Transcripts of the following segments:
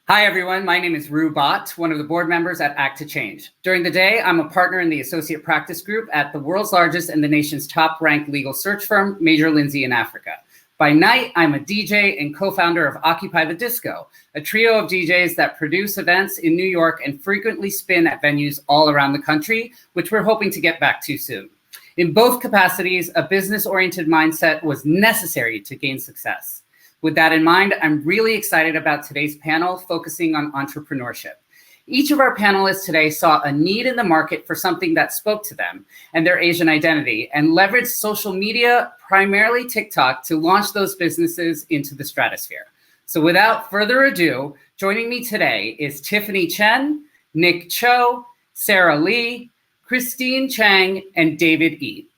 Hi, everyone. My name is Rue Bott, one of the board members at Act to Change. During the day, I'm a partner in the associate practice group at the world's largest and the nation's top-ranked legal search firm, Major Lindsey in Africa. By night, I'm a DJ and co-founder of Occupy the Disco, a trio of DJs that produce events in New York and frequently spin at venues all around the country, which we're hoping to get back to soon. In both capacities, a business-oriented mindset was necessary to gain success. With that in mind, I'm really excited about today's panel focusing on entrepreneurship. Each of our panelists today saw a need in the market for something that spoke to them and their Asian identity and leveraged social media, primarily TikTok, to launch those businesses into the stratosphere. So without further ado, joining me today is Tiffany Chen, Nick Cho, Sarah Lee, Christine Chang, and David E.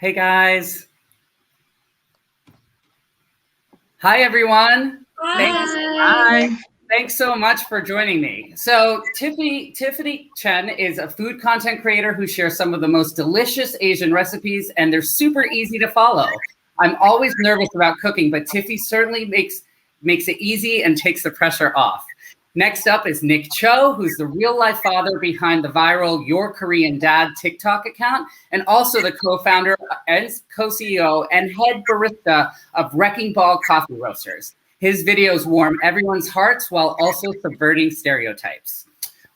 Hey, guys. Hi, everyone. Hi. Thanks so much for joining me. So Tiffany Chen is a food content creator who shares some of the most delicious Asian recipes, and they're super easy to follow. I'm always nervous about cooking, but Tiffy certainly makes it easy and takes the pressure off. Next up is Nick Cho, who's the real-life father behind the viral Your Korean Dad TikTok account, and also the co-founder and co-CEO and head barista of Wrecking Ball Coffee Roasters. His videos warm everyone's hearts while also subverting stereotypes.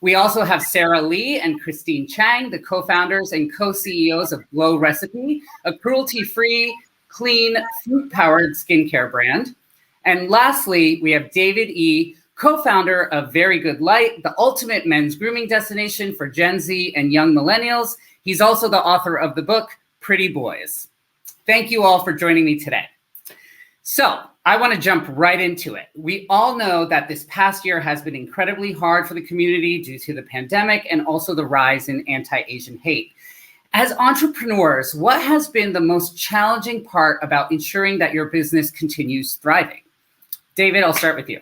We also have Sarah Lee and Christine Chang, the co-founders and co-CEOs of Glow Recipe, a cruelty-free, clean, fruit-powered skincare brand. And lastly, we have David E., co-founder of Very Good Light, the ultimate men's grooming destination for Gen Z and young millennials. He's also the author of the book, Pretty Boys. Thank you all for joining me today. So I want to jump right into it. We all know that this past year has been incredibly hard for the community due to the pandemic and also the rise in anti-Asian hate. As entrepreneurs, what has been the most challenging part about ensuring that your business continues thriving? David, I'll start with you.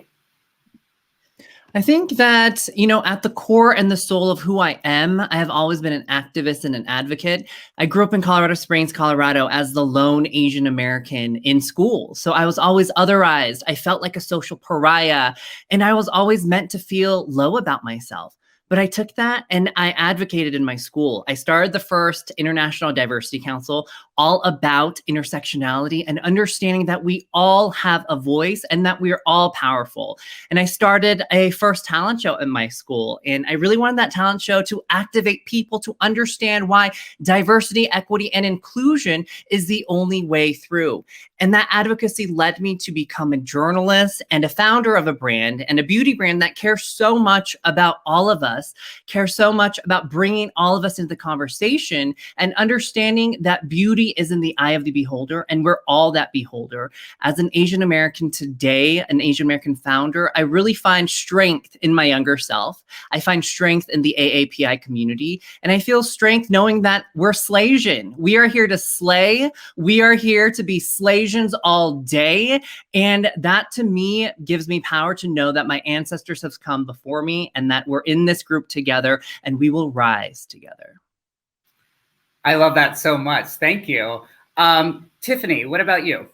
I think that, at the core and the soul of who I am, I have always been an activist and an advocate. I grew up in Colorado Springs, Colorado, as the lone Asian American in school. So I was always otherized. I felt like a social pariah, and I was always meant to feel low about myself. But I took that and I advocated in my school. I started the first International Diversity Council, all about intersectionality and understanding that we all have a voice and that we are all powerful. And I started a first talent show in my school. And I really wanted that talent show to activate people to understand why diversity, equity, and inclusion is the only way through. And that advocacy led me to become a journalist and a founder of a brand and a beauty brand that cares so much about all of us, cares so much about bringing all of us into the conversation and understanding that beauty is in the eye of the beholder, and we're all that beholder. As an Asian American today, an Asian American founder, I really find strength in my younger self. I find strength in the AAPI community, and I feel strength knowing that we're Slaysian. We are here to slay. We are here to be Slaysians all day, and that to me gives me power to know that my ancestors have come before me and that we're in this group together and we will rise together. I love that so much. Thank you. Tiffany, what about you?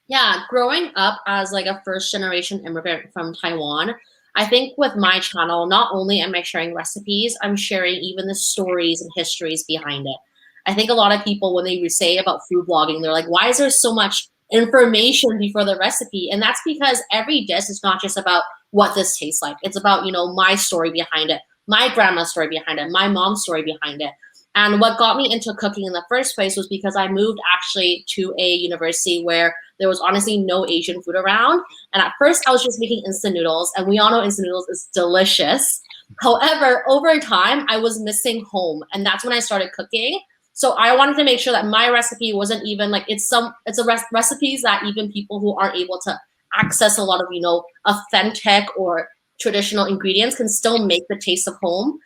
Yeah, growing up as like a first generation immigrant from Taiwan, I think with my channel, not only am I sharing recipes, I'm sharing even the stories and histories behind it. I think a lot of people, when they say about food blogging, they're like, why is there so much information before the recipe? And that's because every dish is not just about what this tastes like. It's about, my story behind it, my grandma's story behind it, my mom's story behind it. And what got me into cooking in the first place was because I moved actually to a university where there was honestly no Asian food around. And at first I was just making instant noodles, and we all know instant noodles is delicious. However, over time I was missing home, and that's when I started cooking. So I wanted to make sure that my recipe wasn't even like, recipes that even people who aren't able to access a lot of, authentic or traditional ingredients can still make the taste of home.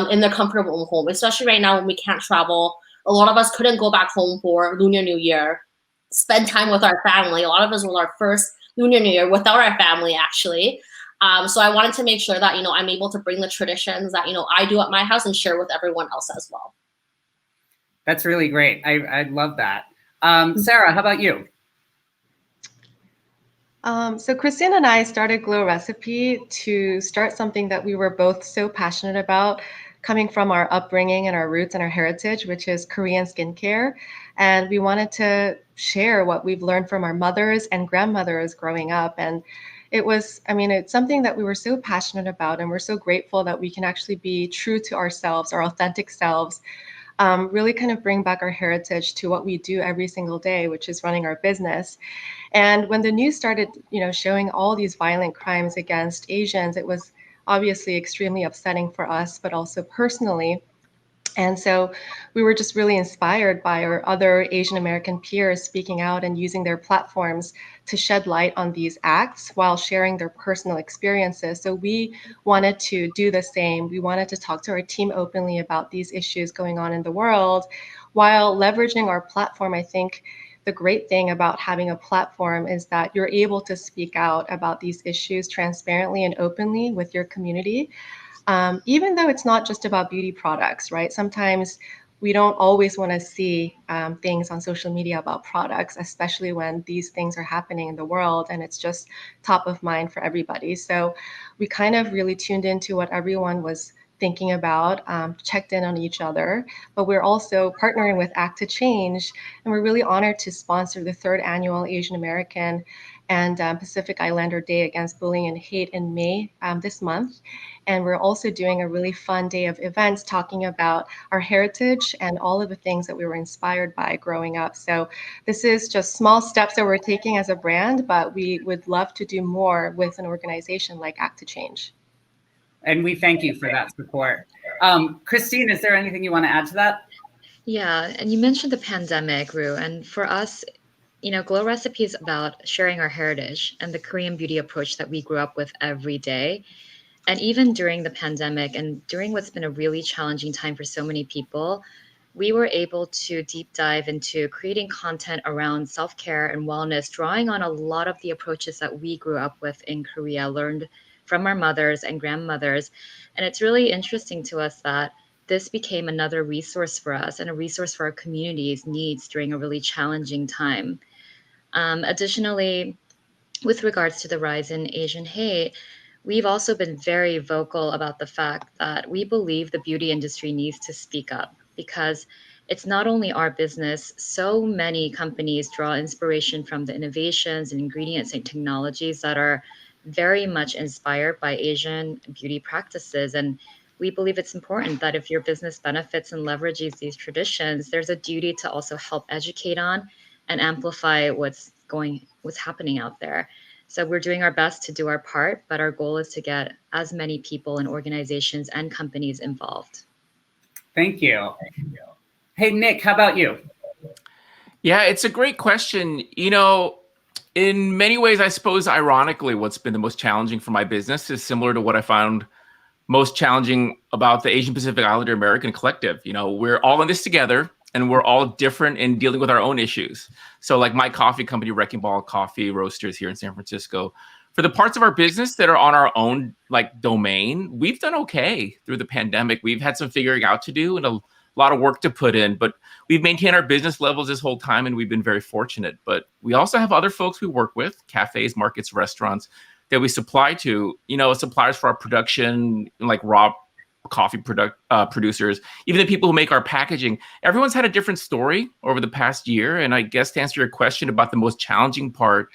In their comfortable home, especially right now when we can't travel. A lot of us couldn't go back home for Lunar New Year, spend time with our family. A lot of us was our first Lunar New Year without our family, actually. So I wanted to make sure that, I'm able to bring the traditions that, I do at my house and share with everyone else as well. That's really great. I love that. Sarah, how about you? So Christine and I started Glow Recipe to start something that we were both so passionate about, coming from our upbringing and our roots and our heritage, which is Korean skincare. And we wanted to share what we've learned from our mothers and grandmothers growing up. And it's something that we were so passionate about, and we're so grateful that we can actually be true to ourselves, our authentic selves, really kind of bring back our heritage to what we do every single day, which is running our business. And when the news started, showing all these violent crimes against Asians, it was obviously extremely upsetting for us, but also personally. And so we were just really inspired by our other Asian American peers speaking out and using their platforms to shed light on these acts while sharing their personal experiences. So we wanted to do the same. We wanted to talk to our team openly about these issues going on in the world while leveraging our platform. I think the great thing about having a platform is that you're able to speak out about these issues transparently and openly with your community. Even though it's not just about beauty products, right? Sometimes we don't always want to see things on social media about products, especially when these things are happening in the world and it's just top of mind for everybody. So we kind of really tuned into what everyone was thinking about, checked in on each other, but we're also partnering with Act to Change, and we're really honored to sponsor the 3rd annual Asian American and Pacific Islander Day Against Bullying and Hate in May this month. And we're also doing a really fun day of events talking about our heritage and all of the things that we were inspired by growing up. So this is just small steps that we're taking as a brand, but we would love to do more with an organization like Act to Change. And we thank you for that support. Christine, is there anything you want to add to that? Yeah, and you mentioned the pandemic, Rue, and for us, Glow Recipe is about sharing our heritage and the Korean beauty approach that we grew up with every day. And even during the pandemic and during what's been a really challenging time for so many people, we were able to deep dive into creating content around self-care and wellness, drawing on a lot of the approaches that we grew up with in Korea, learned from our mothers and grandmothers. And it's really interesting to us that this became another resource for us and a resource for our community's needs during a really challenging time. Additionally, with regards to the rise in Asian hate, we've also been very vocal about the fact that we believe the beauty industry needs to speak up because it's not only our business. So many companies draw inspiration from the innovations and ingredients and technologies that are very much inspired by Asian beauty practices. And we believe it's important that if your business benefits and leverages these traditions, there's a duty to also help educate on and amplify what's happening out there. So we're doing our best to do our part, but our goal is to get as many people and organizations and companies involved. Thank you. Hey, Nick, how about you? Yeah, it's a great question. In many ways, I suppose, ironically, what's been the most challenging for my business is similar to what I found most challenging about the Asian Pacific Islander American Collective. We're all in this together, and we're all different in dealing with our own issues. So like my coffee company, Wrecking Ball Coffee Roasters here in San Francisco, for the parts of our business that are on our own domain, we've done okay through the pandemic. We've had some figuring out to do and a lot of work to put in, but we've maintained our business levels this whole time, and we've been very fortunate. But we also have other folks we work with, cafes, markets, restaurants that we supply to, suppliers for our production, like raw coffee producers, even the people who make our packaging. Everyone's had a different story over the past year. And I guess to answer your question about the most challenging part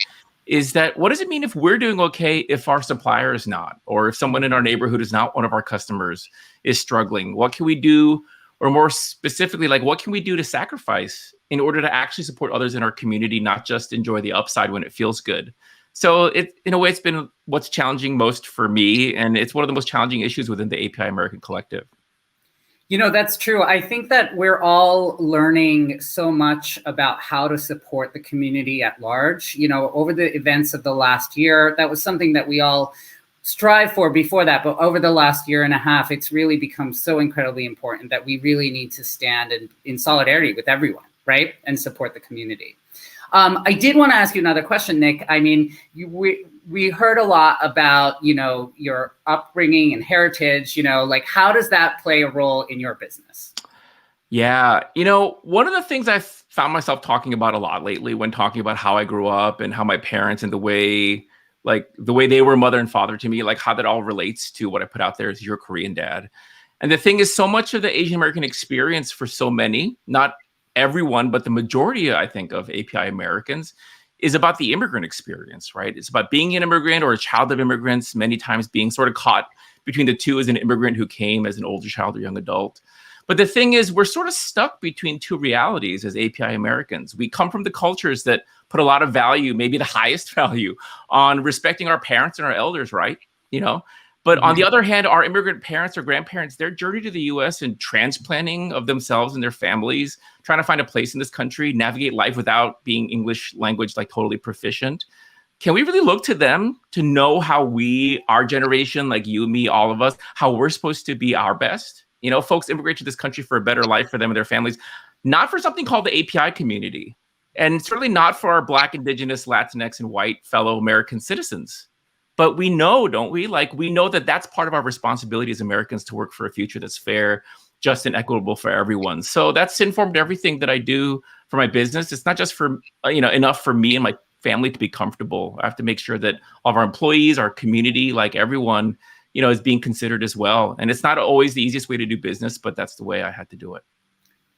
is that what does it mean if we're doing okay if our supplier is not, or if someone in our neighborhood is not one of our customers is struggling? What can we do? Or more specifically, what can we do to sacrifice in order to actually support others in our community, not just enjoy the upside when it feels good? So in a way, it's been what's challenging most for me. And it's one of the most challenging issues within the AAPI American Collective. That's true. I think that we're all learning so much about how to support the community at large. Over the events of the last year, that was something that we all strive for before that. But over the last year and a half, it's really become so incredibly important that we really need to stand in solidarity with everyone, right? And support the community. I did want to ask you another question, Nick. I mean, we heard a lot about, your upbringing and heritage, how does that play a role in your business? Yeah. One of the things I found myself talking about a lot lately when talking about how I grew up and how my parents and the way they were mother and father to me, like how that all relates to what I put out there as your Korean dad. And the thing is, so much of the Asian American experience for so many, not everyone, but the majority, I think, of API Americans is about the immigrant experience, right? It's about being an immigrant or a child of immigrants, many times being sort of caught between the two as an immigrant who came as an older child or young adult. But the thing is, we're sort of stuck between two realities as API Americans. We come from the cultures that put a lot of value, maybe the highest value, on respecting our parents and our elders, right? You know, but on the other hand, our immigrant parents or grandparents, their journey to the US and transplanting of themselves and their families, trying to find a place in this country, navigate life without being English language like totally proficient. Can we really look to them to know how we, our generation, like you, me, all of us, how we're supposed to be our best? You know, folks immigrate to this country for a better life for them and their families, not for something called the API community, and certainly not for our Black, Indigenous, Latinx, and white fellow American citizens. But we know, don't we? Like, we know that that's part of our responsibility as Americans to work for a future that's fair, just, and equitable for everyone. So that's informed everything that I do for my business. It's not just for, enough for me and my family to be comfortable. I have to make sure that all of our employees, our community, like everyone, is being considered as well. And it's not always the easiest way to do business, but that's the way I had to do it.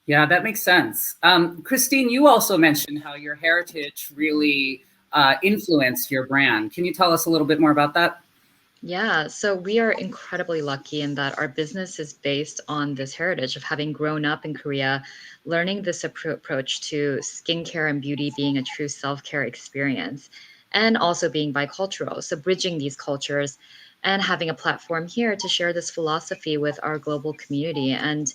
Yeah, that makes sense. Christine, you also mentioned how your heritage really influenced your brand. Can you tell us a little bit more about that? Yeah, so we are incredibly lucky in that our business is based on this heritage of having grown up in Korea, learning this approach to skincare and beauty being a true self-care experience, and also being bicultural. So bridging these cultures and having a platform here to share this philosophy with our global community. And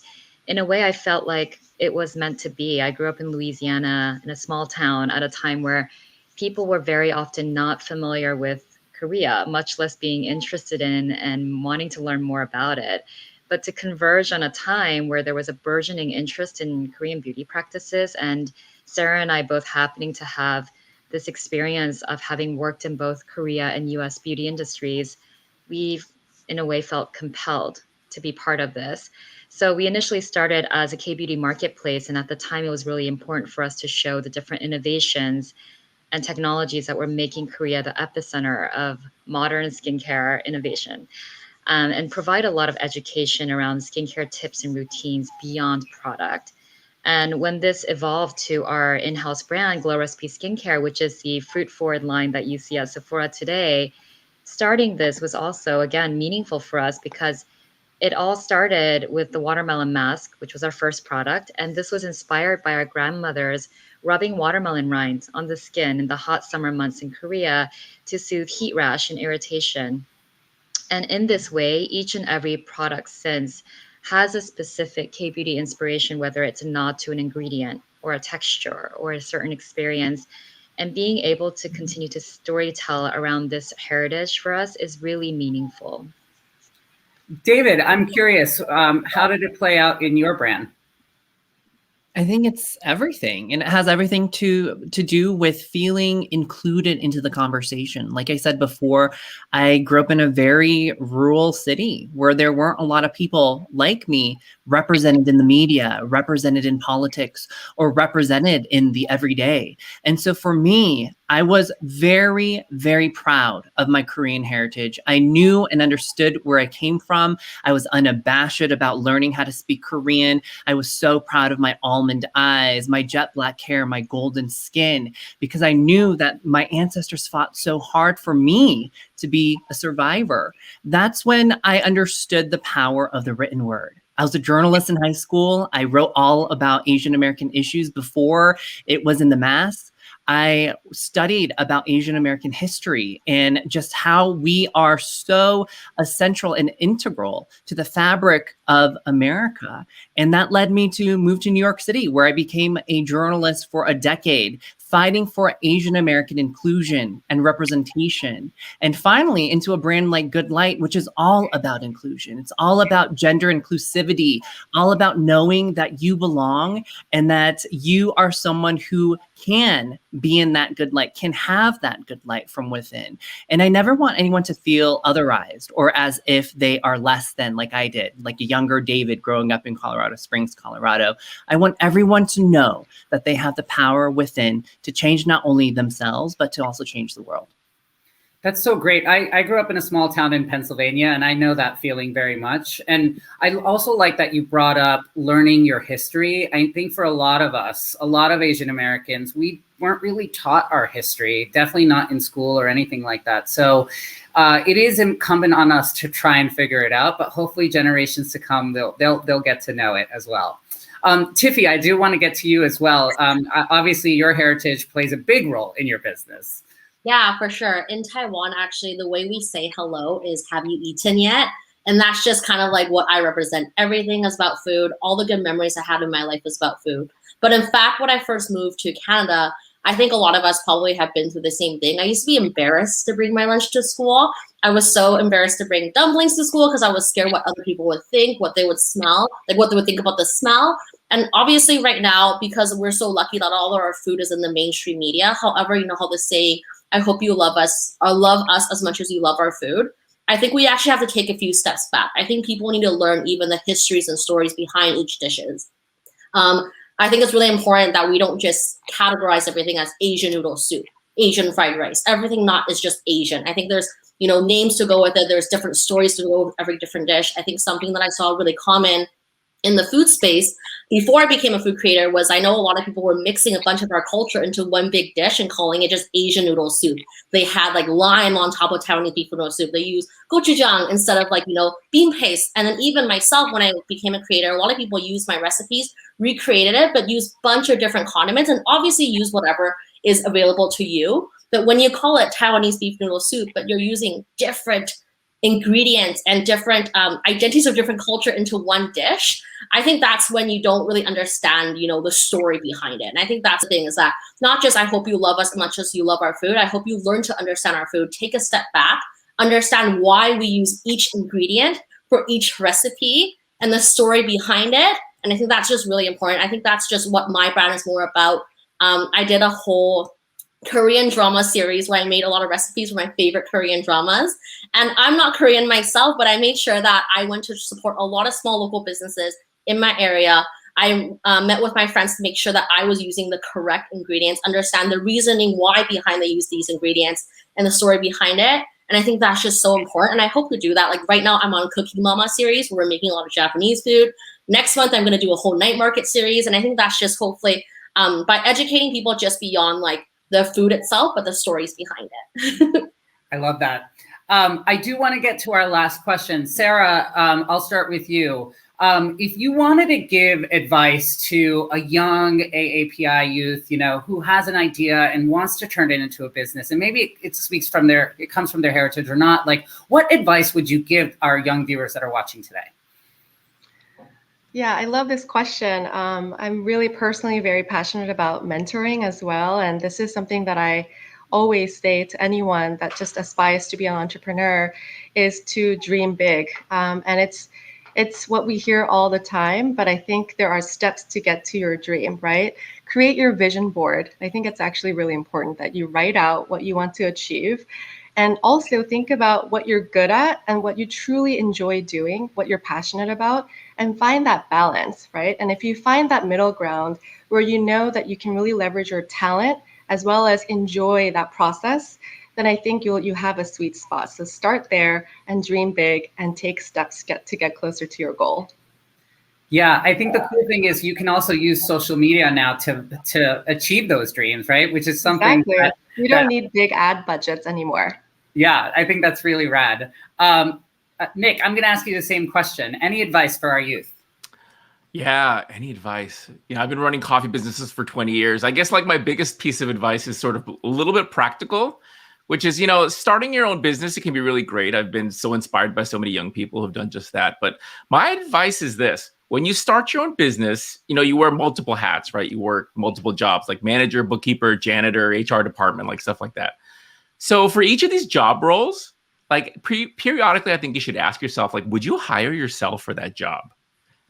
in a way, I felt like it was meant to be. I grew up in Louisiana, in a small town, at a time where people were very often not familiar with Korea, much less being interested in and wanting to learn more about it. But to converge on a time where there was a burgeoning interest in Korean beauty practices, and Sarah and I both happening to have this experience of having worked in both Korea and US beauty industries, we've in a way felt compelled to be part of this. So we initially started as a K-beauty marketplace, and at the time it was really important for us to show the different innovations and technologies that were making Korea the epicenter of modern skincare innovation, and provide a lot of education around skincare tips and routines beyond product. And when this evolved to our in-house brand, Glow Recipe Skincare, which is the fruit-forward line that you see at Sephora today, starting this was also, again, meaningful for us because it all started with the watermelon mask, which was our first product. And this was inspired by our grandmothers rubbing watermelon rinds on the skin in the hot summer months in Korea to soothe heat rash and irritation. And in this way, each and every product since has a specific K-beauty inspiration, whether it's a nod to an ingredient or a texture or a certain experience. And being able to continue to storytell around this heritage for us is really meaningful. David, I'm curious, how did it play out in your brand? I think it's everything, and it has everything to do with feeling included into the conversation. Like I said before, I grew up in a very rural city where there weren't a lot of people like me represented in the media, represented in politics, or represented in the everyday. And so for me, I was very, very proud of my Korean heritage. I knew and understood where I came from. I was unabashed about learning how to speak Korean. I was so proud of my almond eyes, my jet black hair, my golden skin, because I knew that my ancestors fought so hard for me to be a survivor. That's when I understood the power of the written word. I was a journalist in high school. I wrote all about Asian American issues before it was in the mass. I studied about Asian American history and just how we are so essential and integral to the fabric of America. And that led me to move to New York City, where I became a journalist for a decade, fighting for Asian American inclusion and representation. And finally, into a brand like Good Light, which is all about inclusion. It's all about gender inclusivity, all about knowing that you belong and that you are someone who can be in that good light, can have that good light from within. And I never want anyone to feel otherized or as if they are less than, like I did, like a younger David growing up in Colorado Springs, Colorado. I want everyone to know that they have the power within to change not only themselves, but to also change the world. That's so great. I grew up in a small town in Pennsylvania, and I know that feeling very much. And I also like that you brought up learning your history. I think for a lot of us, a lot of Asian Americans, we weren't really taught our history, definitely not in school or anything like that. So it is incumbent on us to try and figure it out, but hopefully generations to come, they'll get to know it as well. Tiffy, I do want to get to you as well. Obviously, your heritage plays a big role in your business. Yeah, for sure. In Taiwan, actually, the way we say hello is, have you eaten yet? And that's just kind of like what I represent. Everything is about food. All the good memories I had in my life is about food. But in fact, when I first moved to Canada, I think a lot of us probably have been through the same thing. I used to be embarrassed to bring my lunch to school. I was so embarrassed to bring dumplings to school because I was scared what other people would think, what they would smell, like what they would think about the smell. And obviously right now, because we're so lucky that all of our food is in the mainstream media. However, you know how to say, I hope you love us or love us as much as you love our food. I think we actually have to take a few steps back. I think people need to learn even the histories and stories behind each dishes. I think it's really important that we don't just categorize everything as Asian noodle soup, Asian fried rice. Everything not is just Asian. I think there's, you know, names to go with it. There's different stories to go with every different dish. I think something that I saw really common in the food space before I became a food creator was I know a lot of people were mixing a bunch of our culture into one big dish and calling it just Asian noodle soup. They had like lime on top of Taiwanese beef noodle soup. They used gochujang instead of like, you know, bean paste. And then even myself, when I became a creator, a lot of people used my recipes, recreated it, but used a bunch of different condiments and obviously use whatever is available to you. But when you call it Taiwanese beef noodle soup, but you're using different ingredients and different identities of different culture into one dish, I think that's when you don't really understand, you know, the story behind it. And I think that's the thing is that not just I hope you love us as much as you love our food. I hope you learn to understand our food, take a step back, understand why we use each ingredient for each recipe and the story behind it. And I think that's just really important. I think that's just what my brand is more about. I did a whole Korean drama series where I made a lot of recipes for my favorite Korean dramas. And I'm not Korean myself, but I made sure that I went to support a lot of small local businesses in my area. I met with my friends to make sure that I was using the correct ingredients, understand the reasoning why behind they use these ingredients and the story behind it. And I think that's just so important. And I hope to do that. Like right now I'm on Cooking Mama series where we're making a lot of Japanese food. Next month, I'm going to do a whole night market series. And I think that's just hopefully by educating people just beyond like the food itself, but the stories behind it. I love that. I do want to get to our last question. Sarah, I'll start with you. If you wanted to give advice to a young AAPI youth, you know, who has an idea and wants to turn it into a business, and maybe it comes from their heritage or not, like what advice would you give our young viewers that are watching today? Yeah, I love this question. I'm really personally very passionate about mentoring as well. And this is something that I always say to anyone that just aspires to be an entrepreneur is to dream big. And it's what we hear all the time, but I think there are steps to get to your dream, right? Create your vision board. I think it's actually really important that you write out what you want to achieve. And also think about what you're good at and what you truly enjoy doing, what you're passionate about, and find that balance, right? And if you find that middle ground where you know that you can really leverage your talent as well as enjoy that process, then I think you have a sweet spot. So start there and dream big and take steps to get closer to your goal. Yeah, I think the cool thing is you can also use social media now to achieve those dreams, right? Which is something exactly. You don't need big ad budgets anymore. Yeah, I think that's really rad. Nick, I'm going to ask you the same question. Any advice for our youth? Yeah, any advice? You know, I've been running coffee businesses for 20 years. I guess like my biggest piece of advice is sort of a little bit practical, which is, you know, starting your own business, it can be really great. I've been so inspired by so many young people who've done just that. But my advice is this: when you start your own business, you wear multiple hats, right? You work multiple jobs like manager, bookkeeper, janitor, HR department, like stuff like that. So for each of these job roles, like periodically, I think you should ask yourself, like, would you hire yourself for that job?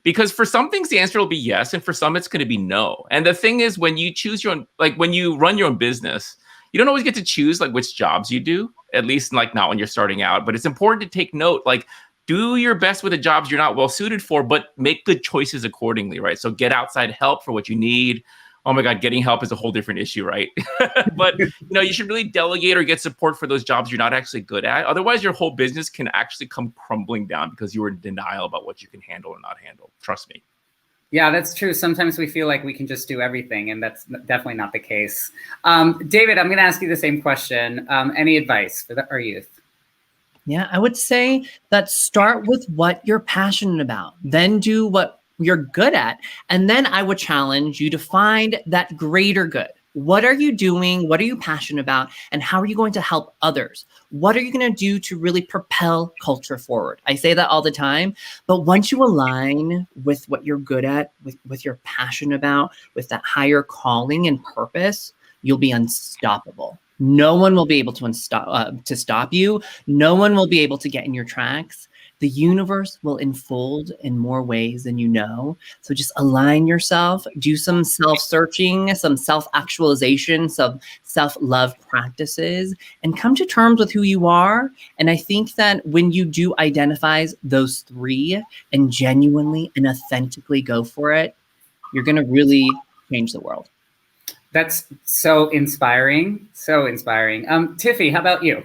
Because for some things, the answer will be yes. And for some, it's going to be no. And the thing is, when you choose your own, like when you run your own business, you don't always get to choose like which jobs you do, at least like not when you're starting out. But it's important to take note, like, do your best with the jobs you're not well suited for, but make good choices accordingly, right? So get outside help for what you need. Oh my God, getting help is a whole different issue, right? But you should really delegate or get support for those jobs you're not actually good at. Otherwise, your whole business can actually come crumbling down because you were in denial about what you can handle or not handle. Trust me. Yeah, that's true. Sometimes we feel like we can just do everything, and that's definitely not the case. David, I'm going to ask you the same question. Any advice for our youth? Yeah, I would say that start with what you're passionate about, then do what you're good at. And then I would challenge you to find that greater good. What are you doing? What are you passionate about? And how are you going to help others? What are you going to do to really propel culture forward? I say that all the time, but once you align with what you're good at, with your passion about, with that higher calling and purpose, you'll be unstoppable. No one will be able to stop you. No one will be able to get in your tracks. The universe will unfold in more ways than you know. So just align yourself, do some self-searching, some self-actualization, some self-love practices, and come to terms with who you are. And I think that when you do identify those three and genuinely and authentically go for it, you're going to really change the world. That's so inspiring. So inspiring. Tiffy, how about you?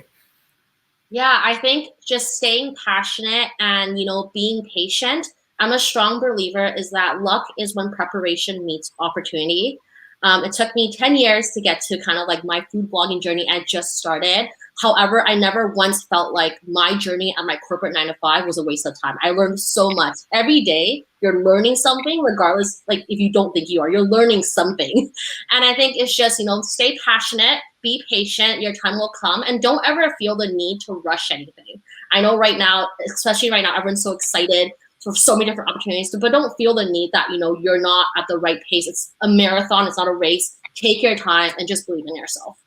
Yeah, I think just staying passionate and, being patient. I'm a strong believer is that luck is when preparation meets opportunity. It took me 10 years to get to kind of like my food blogging journey. I just started. However, I never once felt like my journey at my corporate 9 to 5 was a waste of time. I learned so much. Every day, you're learning something, regardless, like if you don't think you are, you're learning something. And I think it's just, stay passionate, be patient, your time will come, and don't ever feel the need to rush anything. I know right now, especially right now, everyone's so excited for so many different opportunities, but don't feel the need that, you're not at the right pace. It's a marathon, it's not a race. Take your time and just believe in yourself.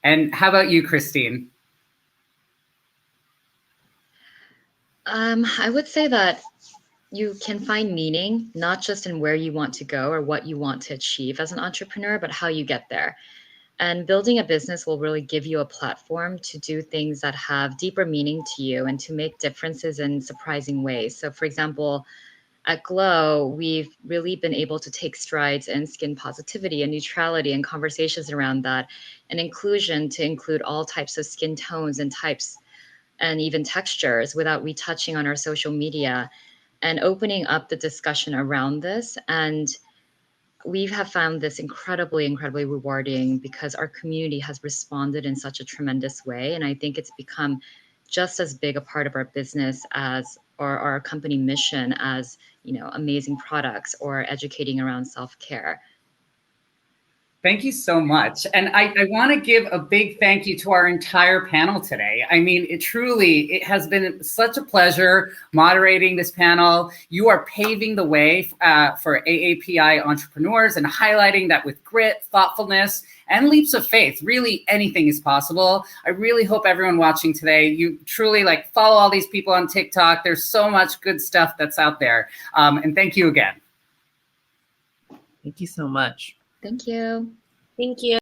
And how about you, Christine? I would say that you can find meaning, not just in where you want to go or what you want to achieve as an entrepreneur, but how you get there. And building a business will really give you a platform to do things that have deeper meaning to you and to make differences in surprising ways. So for example, at Glow, we've really been able to take strides in skin positivity and neutrality and conversations around that, and inclusion to include all types of skin tones and types and even textures without retouching on our social media, and opening up the discussion around this. And we have found this incredibly, incredibly rewarding because our community has responded in such a tremendous way. And I think it's become just as big a part of our business as or our company mission as, amazing products or educating around self-care. Thank you so much. And I want to give a big thank you to our entire panel today. I mean, it has been such a pleasure moderating this panel. You are paving the way for AAPI entrepreneurs and highlighting that with grit, thoughtfulness, and leaps of faith, really anything is possible. I really hope everyone watching today, you truly follow all these people on TikTok. There's so much good stuff that's out there. And thank you again. Thank you so much. Thank you. Thank you.